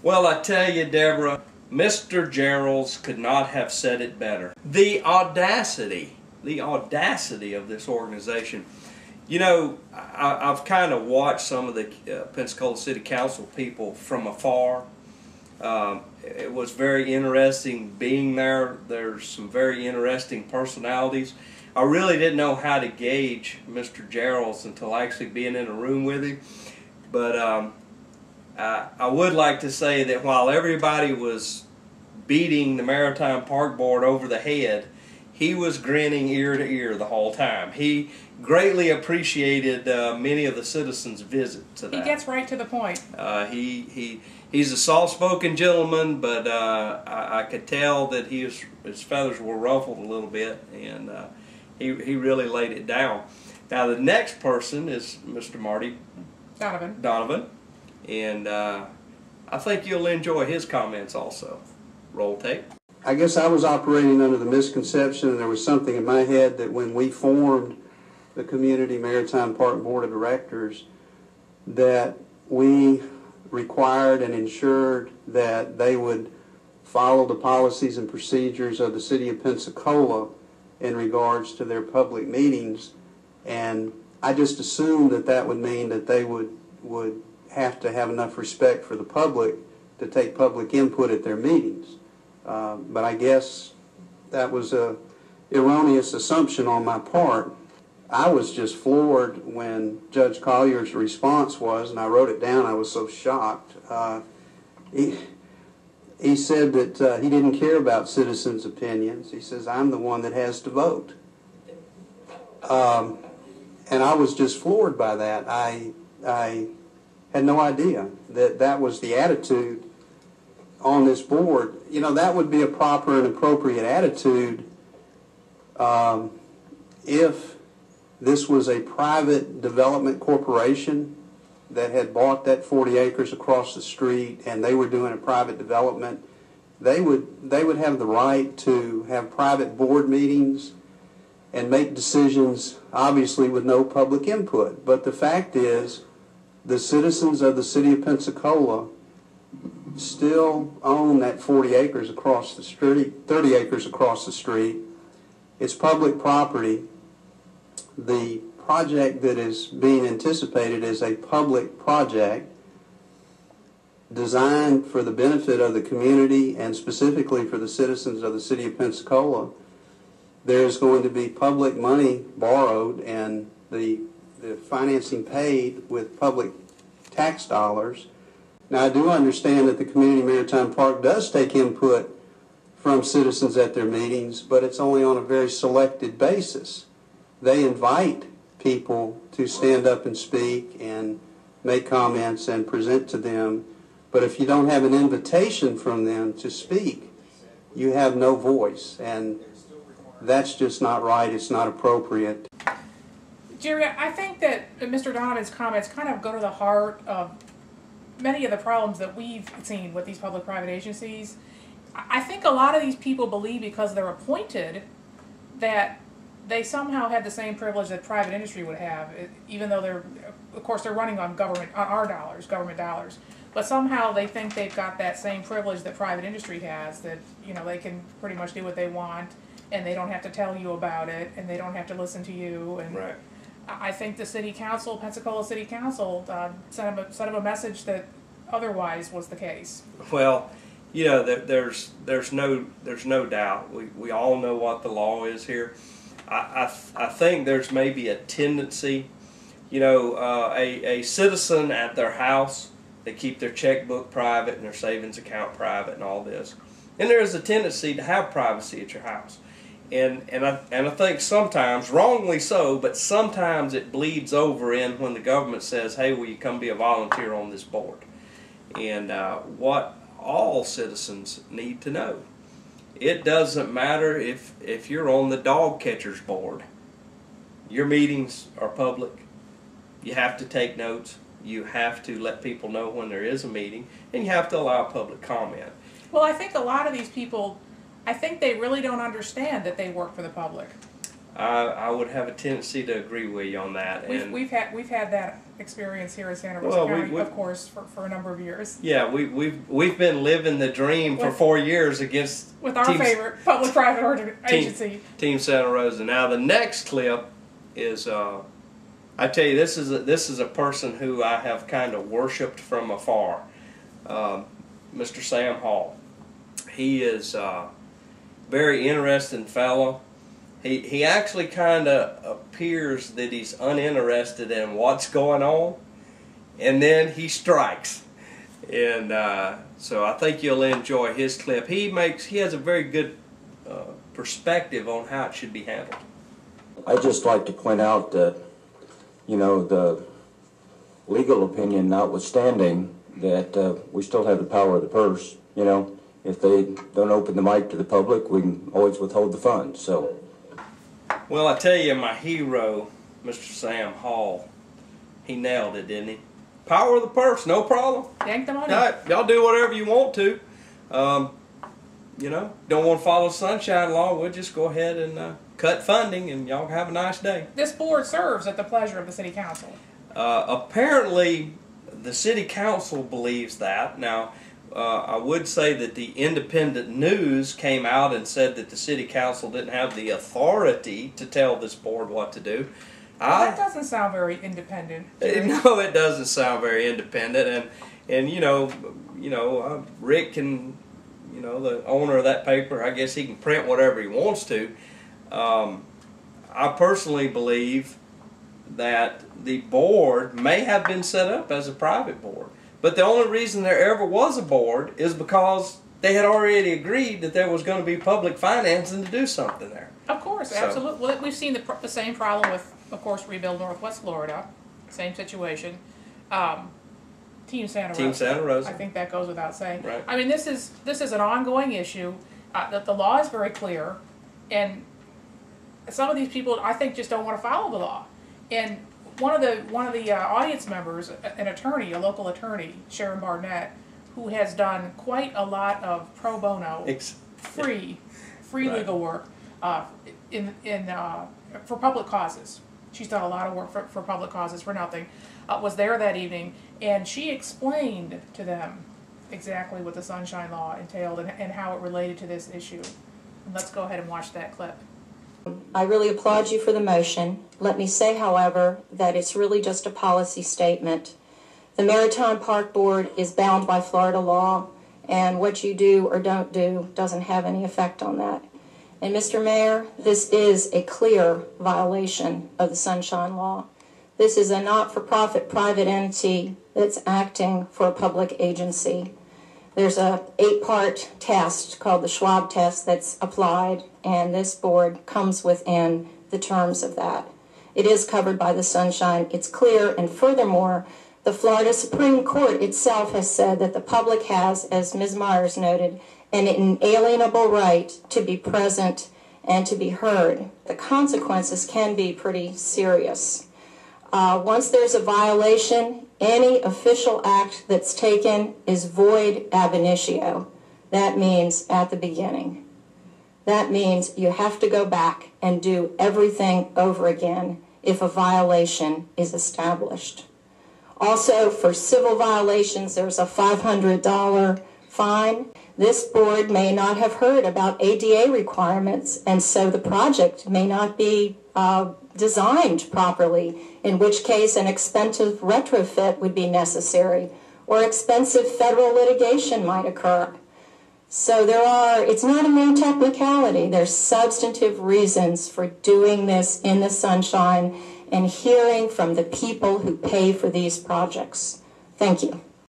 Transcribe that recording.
Well, I tell you, Deborah, Mr. Geralds could not have said it better. The audacity of this organization. You know, I've kind of watched some of the Pensacola City Council people from afar. It was very interesting being there. There's some very interesting personalities. I really didn't know how to gauge Mr. Geralds until actually being in a room with him. But I would like to say that while everybody was beating the Maritime Park Board over the head, he was grinning ear to ear the whole time. He greatly appreciated many of the citizens' visit to that. He gets right to the point. He's a soft-spoken gentleman, but I could tell that his feathers were ruffled a little bit, and he really laid it down. Now the next person is Mr. Marty Donovan, and I think you'll enjoy his comments also. Roll tape. I guess I was operating under the misconception, and there was something in my head that when we formed the Community Maritime Park Board of Directors, that we required and ensured that they would follow the policies and procedures of the City of Pensacola in regards to their public meetings, and I just assumed that that would mean that they would have to have enough respect for the public to take public input at their meetings. But I guess that was an erroneous assumption on my part. I was just floored when Judge Collier's response was, and I wrote it down, I was so shocked. He said that he didn't care about citizens' opinions. He says, I'm the one that has to vote. And I was just floored by that. I had no idea that that was the attitude on this board. You know, that would be a proper and appropriate attitude if this was a private development corporation that had bought that 40 acres across the street and they were doing a private development. They would have the right to have private board meetings and make decisions, obviously with no public input. But the fact is, the citizens of the City of Pensacola still own that 40 acres across the street, 30 acres across the street. It's public property. The project that is being anticipated is a public project designed for the benefit of the community and specifically for the citizens of the City of Pensacola. There's going to be public money borrowed and the financing paid with public tax dollars. Now, I do understand that the Community Maritime Park does take input from citizens at their meetings, but it's only on a very selected basis. They invite people to stand up and speak and make comments and present to them, but if you don't have an invitation from them to speak, you have no voice, and that's just not right. It's not appropriate. Jerry, I think that Mr. Donovan's comments kind of go to the heart of many of the problems that we've seen with these public-private agencies. I think a lot of these people believe because they're appointed that they somehow have the same privilege that private industry would have, even though they're, of course, they're running on our dollars, government dollars. But somehow they think they've got that same privilege that private industry has, that, you know, they can pretty much do what they want, and they don't have to tell you about it, and they don't have to listen to you. And right. I think the City Council, Pensacola City Council, sent them a message that otherwise was the case. Well, you know, there's no doubt. We all know what the law is here. I think there's maybe a tendency, you know, a citizen at their house, they keep their checkbook private and their savings account private and all this, and there is a tendency to have privacy at your house. And I think sometimes, wrongly so, but sometimes it bleeds over in when the government says, hey, will you come be a volunteer on this board? And what all citizens need to know. It doesn't matter if you're on the dog catcher's board. Your meetings are public. You have to take notes. You have to let people know when there is a meeting, and you have to allow public comment. Well, I think a lot of these people, I think they really don't understand that they work for the public. I would have a tendency to agree with you on that. We've had that experience here in Santa Rosa Well, County, of course, for a number of years. Yeah, we've been living the dream for 4 years against with our favorite public-private agency, Team Santa Rosa. Now the next clip is I tell you, this is a person who I have kind of worshipped from afar, Mr. Sam Hall. He is a very interesting fellow. He actually kind of appears that he's uninterested in what's going on, and then he strikes. And so I think you'll enjoy his clip. He has a very good perspective on how it should be handled. I'd just like to point out that, you know, the legal opinion notwithstanding, that we still have the power of the purse. You know, if they don't open the mic to the public, we can always withhold the funds. So. Well, I tell you, my hero, Mr. Sam Hall, he nailed it, didn't he? Power of the purse, no problem. Yank the money. Y'all do whatever you want to. You know, don't want to follow sunshine law, we'll just go ahead and cut funding, and y'all have a nice day. This board serves at the pleasure of the city council. Apparently, the city council believes that. Now, I would say that the Independent News came out and said that the city council didn't have the authority to tell this board what to do. That doesn't sound very independent. No, it doesn't sound very independent, and you know, Rick can, you know, the owner of that paper, I guess he can print whatever he wants to. I personally believe that the board may have been set up as a private board. But the only reason there ever was a board is because they had already agreed that there was going to be public financing to do something there. Of course, absolutely. Well, we've seen the same problem with, of course, Rebuild Northwest Florida. Same situation. Team Santa Rosa. Team Santa Rosa. I think that goes without saying. Right. I mean, this is an ongoing issue. That the law is very clear, and some of these people, I think, just don't want to follow the law. And one of the audience members, an attorney, a local attorney, Sharon Barnett, who has done quite a lot of pro bono, free right. legal work for public causes. She's done a lot of work for public causes for nothing. Was there that evening, and she explained to them exactly what the Sunshine Law entailed and how it related to this issue. And let's go ahead and watch that clip. I really applaud you for the motion. Let me say, however, that it's really just a policy statement. The Maritime Park Board is bound by Florida law, and what you do or don't do doesn't have any effect on that. And Mr. Mayor, this is a clear violation of the Sunshine Law. This is a not-for-profit private entity that's acting for a public agency. There's a 8-part test called the Schwab test that's applied, and this board comes within the terms of that. It is covered by the Sunshine. It's clear, and furthermore, the Florida Supreme Court itself has said that the public has, as Ms. Myers noted, an inalienable right to be present and to be heard. The consequences can be pretty serious. Once there's a violation, any official act that's taken is void ab initio. That means at the beginning. That means you have to go back and do everything over again if a violation is established. Also, for civil violations, there's a $500 fine. This board may not have heard about ADA requirements, and so the project may not be designed properly, in which case an expensive retrofit would be necessary, or expensive federal litigation might occur. So it's not a mere technicality. There's substantive reasons for doing this in the Sunshine and hearing from the people who pay for these projects. Thank you.